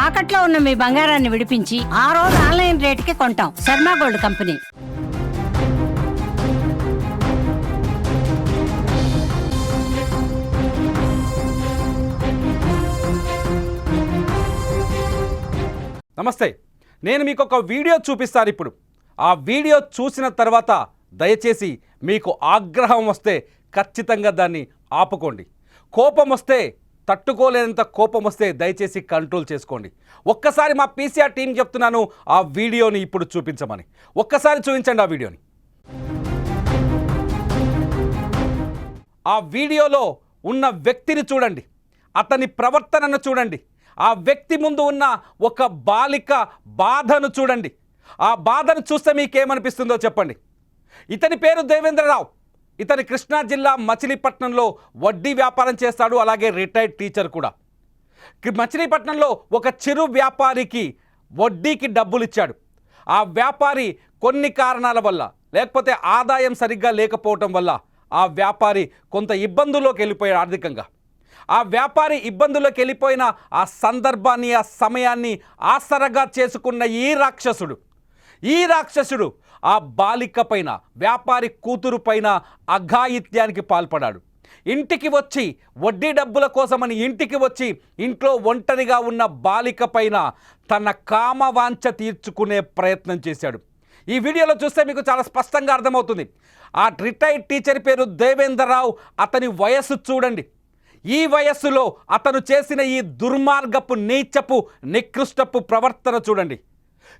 తాకట్లో ఉన్న మీ బంగారాన్ని విడిపించి ఆ రోజు ఆన్లైన్ రేటుకి కొంటాం. Sharma gold company. నమస్తే, నేను మీకు ఒక వీడియో చూపిస్తాను ఇప్పుడు. ఆ వీడియో చూసిన తర్వాత దయచేసి మీకు ఆగ్రహం వస్తే ఖచ్చితంగా దాన్ని ఆపుకోండి. కోపం వస్తే, తట్టుకోలేనంత కోపం వస్తే దయచేసి కంట్రోల్ చేసుకోండి. ఒక్కసారి మా పీసీఆర్ టీం చెప్తున్నాను, ఆ వీడియోని ఇప్పుడు చూపించమని. ఒక్కసారి చూపించండి ఆ వీడియోని. ఆ వీడియోలో ఉన్న వ్యక్తిని చూడండి, అతని ప్రవర్తనను చూడండి, ఆ వ్యక్తి ముందు ఉన్న ఒక బాలిక బాధను చూడండి. ఆ బాధను చూస్తే మీకేమనిపిస్తుందో చెప్పండి. ఇతని పేరు దేవేంద్రరావు. ఇతని కృష్ణా జిల్లా మచిలీపట్నంలో వడ్డీ వ్యాపారం చేస్తాడు, అలాగే రిటైర్డ్ టీచర్ కూడా. మచిలీపట్నంలో ఒక చిరు వ్యాపారికి వడ్డీకి డబ్బులు ఇచ్చాడు. ఆ వ్యాపారి కొన్ని కారణాల వల్ల, లేకపోతే ఆదాయం సరిగ్గా లేకపోవటం వల్ల ఆ వ్యాపారి కొంత ఇబ్బందుల్లోకి వెళ్ళిపోయాడు ఆర్థికంగా. ఆ వ్యాపారి ఇబ్బందుల్లోకి వెళ్ళిపోయిన ఆ సందర్భాన్ని, ఆ సమయాన్ని ఆసరగా చేసుకున్న ఈ రాక్షసుడు ఆ బాలిక పైన, వ్యాపారి కూతురు పైన అఘాయిత్యానికి పాల్పడాడు. ఇంటికి వచ్చి వడ్డీ డబ్బుల కోసమని ఇంటికి వచ్చి ఇంట్లో ఒంటరిగా ఉన్న బాలిక పైన తన కామవాంఛ తీర్చుకునే ప్రయత్నం చేశాడు. ఈ వీడియోలో చూస్తే మీకు చాలా స్పష్టంగా అర్థమవుతుంది. ఆ రిటైర్డ్ టీచర్ పేరు దేవేంద్రరావు. అతని వయస్సు చూడండి. ఈ వయస్సులో అతను చేసిన ఈ దుర్మార్గపు, నీచపు, నికృష్టపు ప్రవర్తన చూడండి.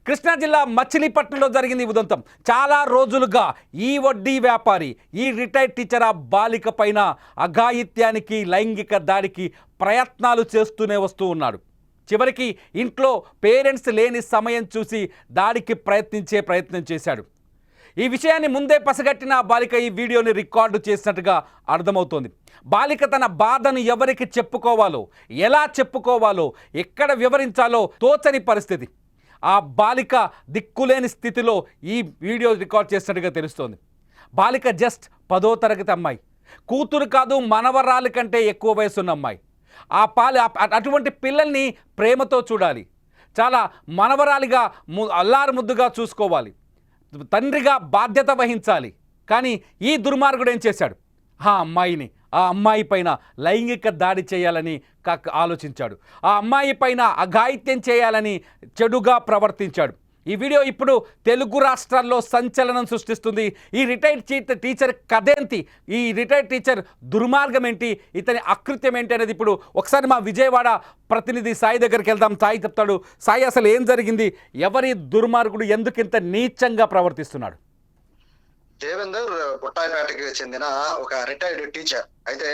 కృష్ణా జిల్లా మచిలీపట్నంలో జరిగింది ఈ ఉదంతం. చాలా రోజులుగా ఈ వడ్డీ వ్యాపారి, ఈ రిటైర్డ్ టీచర్ ఆ బాలిక పైన అఘాయిత్యానికి, లైంగిక దాడికి ప్రయత్నాలు చేస్తూనే వస్తూ ఉన్నాడు. చివరికి ఇంట్లో పేరెంట్స్ లేని సమయం చూసి దాడికి ప్రయత్నం చేశాడు. ఈ విషయాన్ని ముందే పసిగట్టిన ఆ బాలిక ఈ వీడియోని రికార్డు చేసినట్టుగా అర్థమవుతోంది. బాలిక తన బాధను ఎవరికి చెప్పుకోవాలో, ఎలా చెప్పుకోవాలో, ఎక్కడ వివరించాలో తోచని పరిస్థితి. ఆ బాలిక దిక్కులేని స్థితిలో ఈ వీడియో రికార్డ్ చేసినట్టుగా తెలుస్తోంది. బాలిక జస్ట్ 10వ తరగతి అమ్మాయి, కూతురు కాదు మనవరాలి కంటే ఎక్కువ వయసున్న అమ్మాయి. అటువంటి పిల్లల్ని ప్రేమతో చూడాలి, చాలా మనవరాలిగా అల్లారు ముద్దుగా చూసుకోవాలి, తండ్రిగా బాధ్యత వహించాలి. కానీ ఈ దుర్మార్గుడు ఏం చేశాడు? ఆ అమ్మాయి పైన లైంగిక దాడి చేయాలని ఆలోచించాడు. ఆ అమ్మాయి పైన అఘాయిత్యం చేయాలని చెడుగా ప్రవర్తించాడు. ఈ వీడియో ఇప్పుడు తెలుగు రాష్ట్రాల్లో సంచలనం సృష్టిస్తుంది. ఈ రిటైర్డ్ టీచర్ కథేంటి, ఈ రిటైర్డ్ టీచర్ దుర్మార్గం ఏంటి, ఇతని అకృత్యం ఏంటి అనేది ఇప్పుడు ఒకసారి మా విజయవాడ ప్రతినిధి సాయి దగ్గరికి వెళ్దాం. సాయి చెప్తాడు. సాయి, అసలు ఏం జరిగింది? ఎవరి దుర్మార్గుడు ఎందుకింత నీచంగా ప్రవర్తిస్తున్నాడు? దేవేందర్ పుట్టాయిపేటకి చెందిన ఒక రిటైర్డ్ టీచర్. అయితే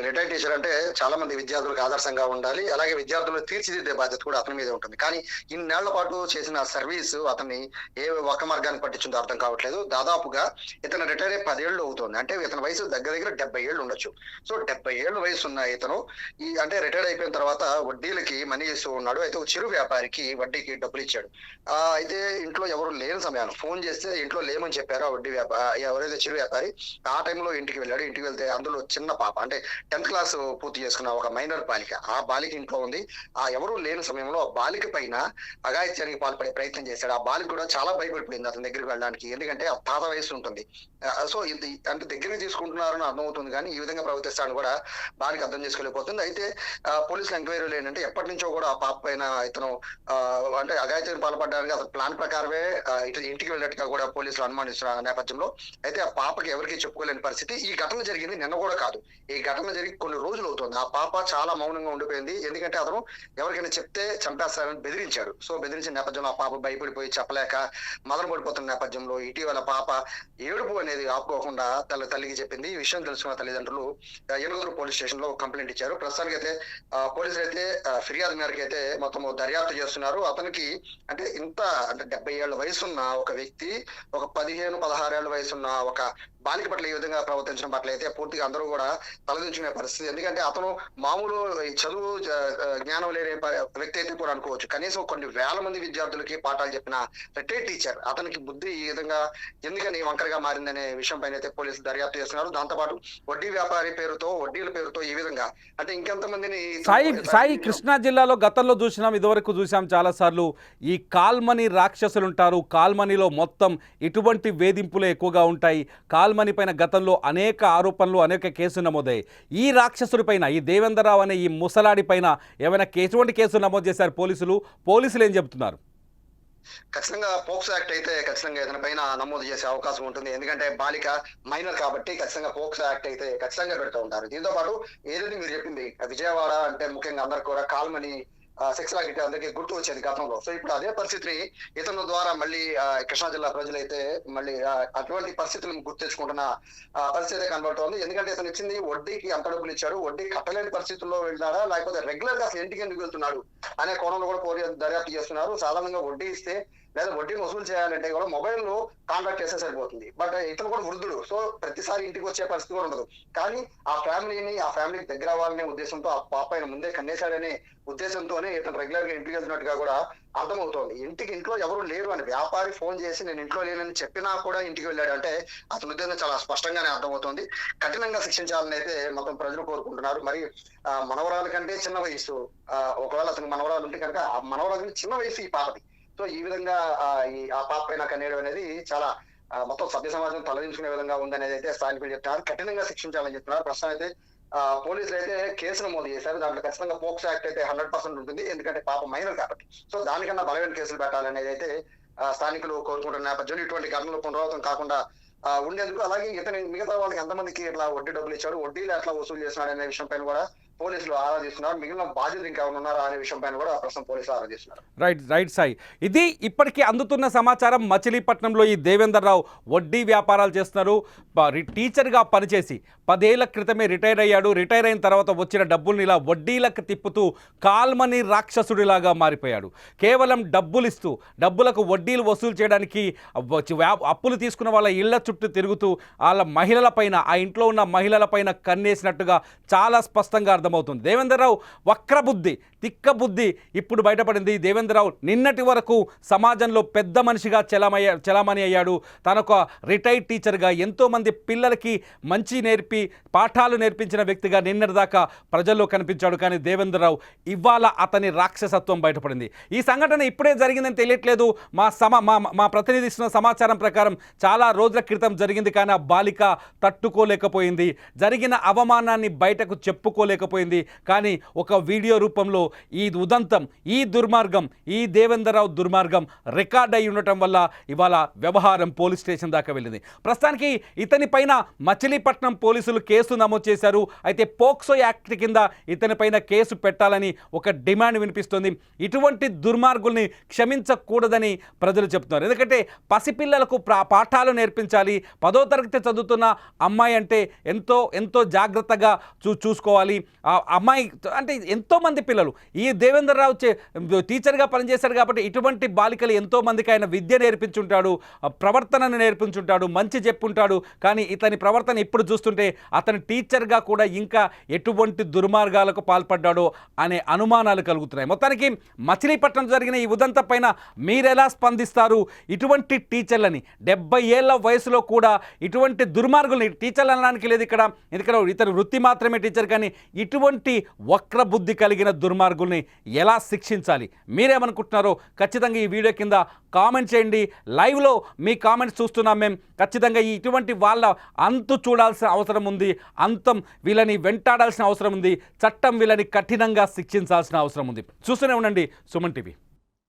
రిటైర్డ్ టీచర్ అంటే చాలా మంది విద్యార్థులకు ఆదర్శంగా ఉండాలి, అలాగే విద్యార్థులను తీర్చిదిద్దే బాధ్యత కూడా అతని మీదే ఉంటుంది. కానీ ఇన్నేళ్ల పాటు చేసిన సర్వీసు అతన్ని ఏ ఒక్క మార్గాన్ని పట్టించిందో అర్థం కావట్లేదు. దాదాపుగా ఇతను రిటైర్ అయ్యి 10 ఏళ్ళు అవుతుంది. అంటే ఇతని వయసు దగ్గర 70 ఏళ్ళు ఉండొచ్చు. సో 70 ఏళ్ళ వయసు ఉన్న ఇతను అంటే రిటైర్ అయిపోయిన తర్వాత వడ్డీలకి మనీ ఇస్తూ ఉన్నాడు. అయితే ఒక చిరు వ్యాపారికి వడ్డీకి డబ్బులు ఇచ్చాడు. అయితే ఇంట్లో ఎవరు లేని సమయాన్ని ఫోన్ చేస్తే ఇంట్లో లేమని చెప్పారు ఆ వడ్డీ ఎవరైతే చిరు వ్యాపారి. ఆ టైంలో ఇంటికి వెళ్ళాడు. ఇంటికి వెళ్తే అందులో చిన్న పాప, అంటే 10th క్లాస్ పూర్తి చేసుకున్న ఒక మైనర్ బాలిక, ఆ బాలిక ఇంట్లో ఉంది. ఆ ఎవరు లేని సమయంలో ఆ బాలిక పైన అఘాయిత్యానికి పాల్పడే ప్రయత్నం చేశాడు. ఆ బాలిక కూడా చాలా భయపడిపోయింది అతని దగ్గరికి వెళ్ళడానికి, ఎందుకంటే ఆ తాత వయసు ఉంటుంది. సో ఇది అంటే దగ్గరికి తీసుకుంటున్నారని అర్థమవుతుంది, కానీ ఈ విధంగా ప్రవర్తిస్తాడని కూడా బాలిక అర్థం చేసుకోలేకపోతుంది. అయితే పోలీసులు ఎంక్వైరీలు ఏంటంటే ఎప్పటి నుంచో కూడా ఆ పాప పైన ఇతను అంటే అఘాయిత్యానికి పాల్పడడానికి అతను ప్లాన్ ప్రకారమే ఇంటికి వెళ్ళినట్టుగా కూడా పోలీసులు అనుమానిస్తున్న నేపథ్యంలో అయితే ఆ పాపకి ఎవరికి చెప్పుకోలేని పరిస్థితి. ఈ ఘటన జరిగింది నిన్న కూడా కాదు, ఈ ఘటన జరిగి కొన్ని రోజులు అవుతుంది. ఆ పాప చాలా మౌనంగా ఉండిపోయింది, ఎందుకంటే అతను ఎవరికైనా చెప్తే చంపేస్తారని బెదిరించాడు. సో బెదిరించిన నేపథ్యంలో ఆ పాప భయపడిపోయి చెప్పలేక మొదలు పడిపోతున్న నేపథ్యంలో ఇటీవల పాప ఏడుపు అనేది ఆపుకోకుండా తల్లికి చెప్పింది. ఈ విషయం తెలుసుకున్న తల్లిదండ్రులు ఏనుగురు పోలీస్ స్టేషన్ లో కంప్లైంట్ ఇచ్చారు. ప్రస్తుతానికి అయితే పోలీసులు అయితే ఫిర్యాదు మేరకు అయితే మొత్తం దర్యాప్తు చేస్తున్నారు. అతనికి అంటే 70 ఏళ్ల వయసున్న ఒక వ్యక్తి, ఒక 15-16 ఏళ్ల వయసున్న ఒక బాలిక పట్ల ఈ విధంగా ప్రవర్తించడం పట్ల అయితే పూర్తిగా అందరూ కూడా తలదించుకునే పరిస్థితి. ఎందుకంటే అతను మామూలు ఈ చదువు జ్ఞానం లేని వ్యక్తి అయితే కూడా అనుకోవచ్చు. కనీసం కొన్ని వేల మంది విద్యార్థులకి పాఠాలు చెప్పిన రిటైర్డ్ టీచర్ అతనికి బుద్ధి ఈ విధంగా ఎందుకని వంకరగా మారిందనే విషయం పైన అయితే పోలీసులు దర్యాప్తు చేస్తున్నారు. దాంతోపాటు వడ్డీ వ్యాపారి పేరుతో వడ్డీల పేరుతో ఈ విధంగా అంటే ఇంకెంతమందిని సాయి కృష్ణా జిల్లాలో గతంలో చూసినాం, ఇదివరకు చూసాం చాలా సార్లు. ఈ కాల్మనీ రాక్షసులు ఉంటారు. కాల్మనీలో మొత్తం ఇటువంటి వేధింపులు ఎక్కువగా ఉంటాయి. కాల్మనీ పైన గతంలో అనేక ఆరోపణలు, అనేక కేసులు నమోదయ్యాయి. ఈ రాక్షసుడి పైన, ఈ దేవేందర్ రావు అనే ఈ ముసలాడి పైన ఏమైనా ఎటువంటి కేసులు నమోదు చేశారు పోలీసులు ఏం చెబుతున్నారు? ఖచ్చితంగా పోక్సో యాక్ట్ అయితే ఖచ్చితంగా ఇతని పైన నమోదు చేసే అవకాశం ఉంటుంది. ఎందుకంటే బాలిక మైనర్ కాబట్టి ఖచ్చితంగా పోక్సో యాక్ట్ అయితే ఖచ్చితంగా పెడుతూ ఉంటారు. దీంతో పాటు ఏదైతే మీరు చెప్పింది విజయవాడ అంటే ముఖ్యంగా అందరికి కూడా కాల్మనీ సెక్స్ రాకెట్ అందరికీ గుర్తు వచ్చేది గతంలో. సో ఇప్పుడు అదే పరిస్థితిని ఇతను ద్వారా మళ్ళీ కృష్ణా జిల్లా ప్రజలైతే మళ్ళీ అటువంటి పరిస్థితులను గుర్తు తెచ్చుకుంటున్న పరిస్థితి కనబడుతోంది. ఎందుకంటే ఇతను ఇచ్చింది వడ్డీకి అంత డబ్బులు ఇచ్చాడు, వడ్డీ కట్టలేని పరిస్థితుల్లో వెళ్ళాడా లేకపోతే రెగ్యులర్ గా అసలు ఇంటికి ఎందుకు వెళ్తున్నాడు అనే కోణంలో కూడా పోలీసులు దర్యాప్తు చేస్తున్నారు. సాధారణంగా వడ్డీ ఇస్తే లేదా వడ్డీని వసూలు చేయాలంటే కూడా మొబైల్ లో కాంటాక్ట్ చేస్తే సరిపోతుంది. బట్ ఇతను కూడా వృద్ధుడు, సో ప్రతిసారి ఇంటికి వచ్చే పరిస్థితి కూడా ఉండదు. కానీ ఆ ఫ్యామిలీకి దగ్గర అవ్వాలనే ఉద్దేశంతో ఆ పాప ఆయన ముందే కన్నేశాడనే ఉద్దేశంతోనే ఇతను రెగ్యులర్ గా ఇంటికి వెళ్తున్నట్టుగా కూడా అర్థమవుతోంది. ఇంట్లో ఎవరు లేరు అని వ్యాపారి ఫోన్ చేసి నేను ఇంట్లో లేనని చెప్పినా కూడా ఇంటికి వెళ్ళాడు అంటే అతని ఉద్దేశం చాలా స్పష్టంగానే అర్థమవుతోంది. కఠినంగా శిక్షించాలని అయితే మొత్తం ప్రజలు కోరుకుంటున్నారు. మరి మనవరాల కంటే చిన్న వయసు, ఒకవేళ అతనికి మనవరాలు ఉంటే కనుక ఆ మనవరాలు చిన్న వయసు ఈ పాపది. సో ఈ విధంగా ఆ పాప పైన కనేయడం అనేది చాలా మొత్తం సభ్య సమాజం తలదించుకునే విధంగా ఉందనేది అయితే స్థానికులు చెప్తున్నారు. కఠినంగా శిక్షించాలని చెప్తున్నారు. ప్రస్తుతం అయితే పోలీసులు అయితే కేసు నమోదు చేశారు. దాంట్లో ఖచ్చితంగా పోక్సో యాక్ట్ అయితే 100% ఉంటుంది. ఎందుకంటే పాప మైనర్ కాబట్టి. సో దానికన్నా బలమైన కేసులు పెట్టాలనేది అయితే స్థానికులు కోరుకుంటున్న నేపథ్యంలో ఇటువంటి ఘటనలు పునరావృతం కాకుండా ఉండేందుకు, అలాగే ఇతని మిగతా వాళ్ళకి ఎంతమందికి ఇట్లా వడ్డీ డబ్బులు ఇచ్చాడు, వడ్డీలు ఎట్లా వసూలు చేస్తున్నాడు అనే విషయం పైన కూడా పోలీసులు ఆరాధిస్తున్నారు. మిగిలిన బాధ్యతలు ఇంకా ఉన్నారా అనే విషయం పైన కూడా ప్రస్తుతం పోలీసులు ఆరాధిస్తున్నారు. రైట్ సాయి, ఇది ఇప్పటికీ అందుతున్న సమాచారం. మచిలీపట్నంలో ఈ దేవేందర్ రావు వడ్డీ వ్యాపారాలు చేస్తున్నారు. టీచర్గా పనిచేసి 10 ఏళ్ల క్రితమే రిటైర్ అయ్యాడు. రిటైర్ అయిన తర్వాత వచ్చిన డబ్బుల్ని ఇలా వడ్డీలకు తిప్పుతూ కాల్మనీ రాక్షసుడిలాగా మారిపోయాడు. కేవలం డబ్బులు ఇస్తూ డబ్బులకు వడ్డీలు వసూలు చేయడానికి అప్పులు తీసుకున్న వాళ్ళ ఇళ్ల చుట్టూ తిరుగుతూ వాళ్ళ మహిళలపైన, ఆ ఇంట్లో ఉన్న మహిళలపైన కన్నేసినట్టుగా చాలా స్పష్టంగా అర్థమవుతుంది. దేవేందర్ రావు వక్రబుద్ధి, తిక్కబుద్ధి ఇప్పుడు బయటపడింది. దేవేందర్ రావు నిన్నటి వరకు సమాజంలో పెద్ద మనిషిగా చలామణి అయ్యాడు. తనొక రిటైర్డ్ టీచర్గా ఎంతోమంది పిల్లలకి మంచి నేర్పి పాఠాలు నేర్పించిన వ్యక్తిగా నిన్నటిదాకా ప్రజల్లో కనిపించాడు. కానీ దేవేందర్ రావు ఇవాళ అతని రాక్షసత్వం బయటపడింది. ఈ సంఘటన ఇప్పుడే జరిగిందని తెలియట్లేదు. మా ప్రతినిధి ఇస్తున్న సమాచారం ప్రకారం చాలా రోజుల క్రితం జరిగింది. కానీ ఆ బాలిక తట్టుకోలేకపోయింది. జరిగిన అవమానాన్ని బయటకు చెప్పుకోలేకపోయింది. కానీ ఒక వీడియో రూపంలో ఈ ఉదంతం, ఈ దుర్మార్గం, ఈ దేవేందర్ రావు దుర్మార్గం రికార్డ్ అయి ఉండటం వల్ల ఇవాళ వ్యవహారం పోలీస్ స్టేషన్ దాకా వెళ్ళింది. ప్రస్తుతానికి ఇతని పైన మచిలీపట్నం పోలీసులు కేసు నమోదు చేశారు. అయితే పోక్సో యాక్ట్ కింద ఇతని పైన కేసు పెట్టాలని ఒక డిమాండ్ వినిపిస్తుంది. ఇటువంటి దుర్మార్గుల్ని క్షమించకూడదని ప్రజలు చెప్తున్నారు. ఎందుకంటే పసిపిల్లలకు పాఠాలు నేర్పించాలి. 10వ తరగతి చదువుతున్న అమ్మాయి అంటే ఎంతో జాగ్రత్తగా చూసుకోవాలి. ఆ అమ్మాయి అంటే ఎంతోమంది పిల్లలు, ఈ దేవేందర్ రావు టీచర్గా పనిచేశాడు కాబట్టి ఇటువంటి బాలికలు ఎంతోమందికి ఆయన విద్య నేర్పించుంటాడు, ప్రవర్తనను నేర్పించుంటాడు, మంచి చెప్పుంటాడు. కానీ ఇతని ప్రవర్తన ఇప్పుడు చూస్తుంటే అతని టీచర్గా కూడా ఇంకా ఎటువంటి దుర్మార్గాలకు పాల్పడ్డాడో అనే అనుమానాలు కలుగుతున్నాయి. మొత్తానికి మచిలీపట్నం జరిగిన ఈ ఉదంతం పైన మీరెలా స్పందిస్తారు? ఇటువంటి టీచర్లని 70 ఏళ్ల వయసులో కూడా ఇటువంటి దుర్మార్గుల్ని, టీచర్లు అనడానికి లేదు ఇక్కడ, ఎందుకంటే ఇతను వృత్తి మాత్రమే టీచర్, కానీ ఇటువంటి వక్ర బుద్ధి కలిగిన దుర్మార్గుల్ని ఎలా శిక్షించాలి? మీరేమనుకుంటున్నారో ఖచ్చితంగా ఈ వీడియో కింద కామెంట్ చేయండి. లైవ్లో మీ కామెంట్స్ చూస్తున్నాం మేము. ఖచ్చితంగా ఇటువంటి వాళ్ళ అంతు చూడాల్సిన అవసరం ఉంది. అంతం వీళ్ళని వెంటాడాల్సిన అవసరం ఉంది. చట్టం వీళ్ళని కఠినంగా శిక్షించాల్సిన అవసరం ఉంది. చూస్తూనే ఉండండి సుమన్ టీవీ.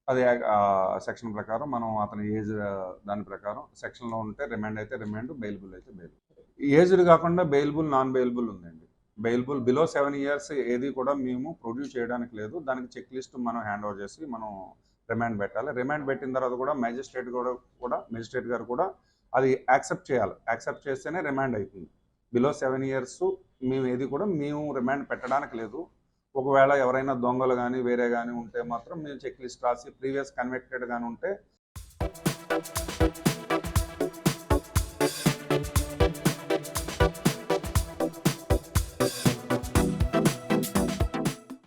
అదే సెక్షన్ ప్రకారం మనం అతని ఏజ్ దాని ప్రకారం సెక్షన్లో ఉంటే రిమాండ్ అయితే రిమాండ్, బెయిలబుల్ అయితే బెయిలబుల్. ఏజ్డ్ కాకుండా బెయిలబుల్, నాన్ బెయిలబుల్ ఉందండి. బెయిలబుల్ బిలో 7 ఇయర్స్ ఏది కూడా మేము ప్రొడ్యూస్ చేయడానికి లేదు. దానికి చెక్ లిస్ట్ మనం హ్యాండ్ ఓవర్ చేసి మనం రిమాండ్ పెట్టాలి. రిమాండ్ పెట్టిన తర్వాత కూడా మేజిస్ట్రేట్ గారు కూడా అది యాక్సెప్ట్ చేయాలి. యాక్సెప్ట్ చేస్తేనే రిమాండ్ అవుతుంది. బిలో 7 ఇయర్స్ మేము రిమాండ్ పెట్టడానికి లేదు. ఒకవేళ ఎవరైనా దొంగలు కానీ వేరే కానీ ఉంటే మాత్రం మేము చెక్ లిస్ట్ రాసి ప్రీవియస్ కన్విక్టెడ్ కానీ ఉంటే